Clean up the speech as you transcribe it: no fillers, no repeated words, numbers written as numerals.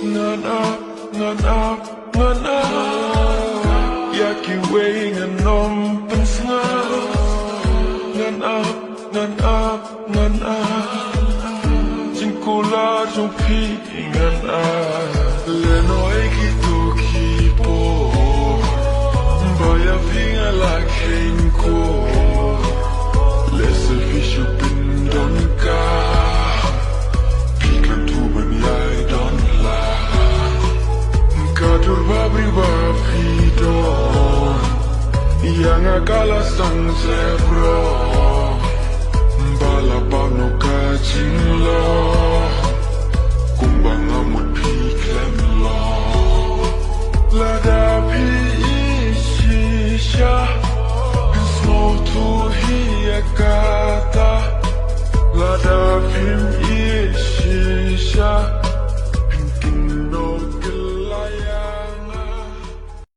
ngana Yaki way nganom pensnga ngana Jinkula jumpi ngana Lenoi kitoki po Baya vinga la kenko Lesse fishu pindon ka Pikan tuban yai don la Kadur babri don Yang akala sang zebro Bala pano kacing lo